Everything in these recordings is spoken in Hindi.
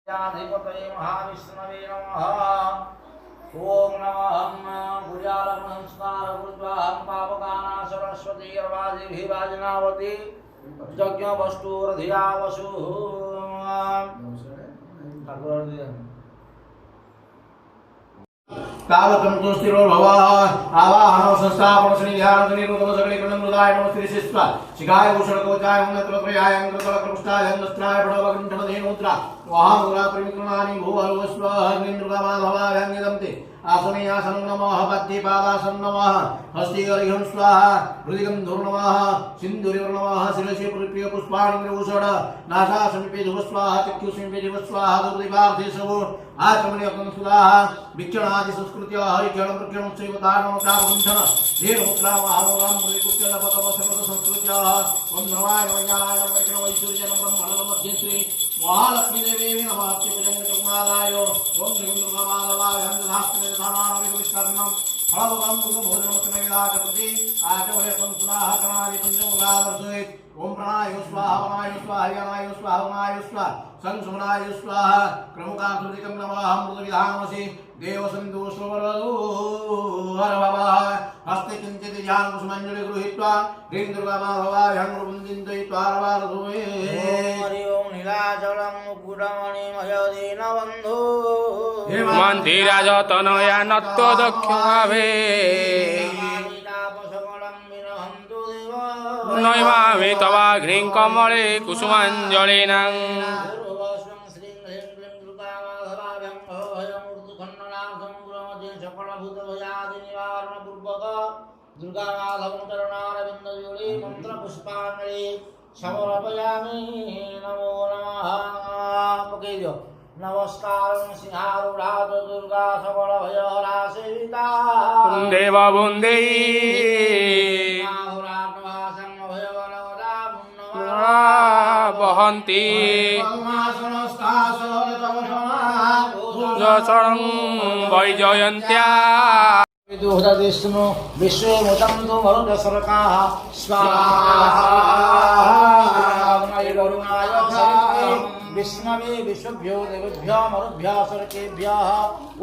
अधिपतये महाविष्णवे नमः। ओम नमः गुरुजालमनस्कार गुरुद्वाहं पावकाना सरस्वती अर्वाजिभिवाजनावती यज्ञ वस्तुरधिया वसु तावतं स्थिरो भवः आवाहन संस्थापन श्री ध्यान श्री रुद्र सकले कनंदुदाय नमस्ते शिष्टा शिखाय भूषण कोचाय उन्नत प्रयाय अंगतल कृष्टाय अंगस्त्राय बडवगंठन धेनुत्रा वहामुरा प्रमिक्रमानि भूवस्वः निन्द्रुगा माधवाय अंगिदन्ते आसने आसनं नमः पद्ये पादासनं नमः हस्ते अर्घ्यं स्वाहा हृदिगं धूर् नमः सिन्दूरं नमः शिरसि प्रिय पुष्पाणि भूषण नासा समीपे धूप स्वाहा चक्षु समीपे धूप स्वाहा दुर्दिवार्थे सबो आचमनीयं स्वाहा भिक्षणादि संस्कृत्य हरिक्षणं प्रक्षणं सेवतानं कामगुंठन धेनुत्रा महामोगं मृकुत्य नपतवसमत संस्कृत्य ओम नमाय नमः वर्गण वैसूर्यनं ब्रह्मणं मध्यश्री महालक्ष्मी देवी नमः चिपजंग चुमालाय ओम श्रीन्द्र माधवाय हंसधास्त्रे धानान विष्कर्णं फलवकं भोजनं समेदाचपति आचमयं सुनाह कणादि पंचमुगादर्शये ओम प्राणाय स्वाहा हरियाणाय स्वाहा संसुमनाय स्वाहा क्रमुकाकृतिकं नमः अमृतविधानमसि देवसन्दोषवरदो हर भवः हस्ते किञ्चित् ध्यानकुसुमञ्जलि गृहीत्वा ह्रीं दुर्गामाधवाय हङ्कृपुञ्जिन्तयित्वा रवारधुवे हरि ओं नीलाचलं मुकुटमणिमयदीनबन्धो मन्दिराजतनया नत्तो दक्षिणाभे नैवामि तवाघ्रीं कमले कुसुमाञ्जलिनां दुर्गा माधवं चरणारविन्दयोगी मंत्र पुष्पाणि समर्पयामि नमो नमः पकेजो नमस्कारं सिंहारूढात् दुर्गा सबल भयहरा सेविता देववुन्दे वहन्ति वैजयन्त्या विष्णु विश्वमुतं तु मरुदसरकाः स्वाहा वरुणाय विष्णवे विश्वभ्यो देवभ्यो मरुभ्यो सर्केभ्यः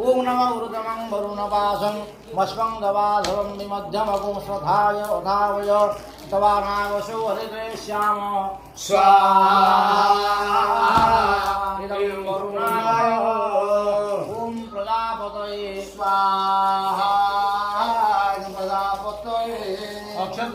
ओम नमः ऊर्ध्वं वरुणवासं मस्वं गवाधवं विमध्यमगुं स्वधाय अधावय तवानावशो हरिते श्याम स्वाहा इदं वरुणाय ओम प्रजापतये स्वाहा प्रजापतये अक्षत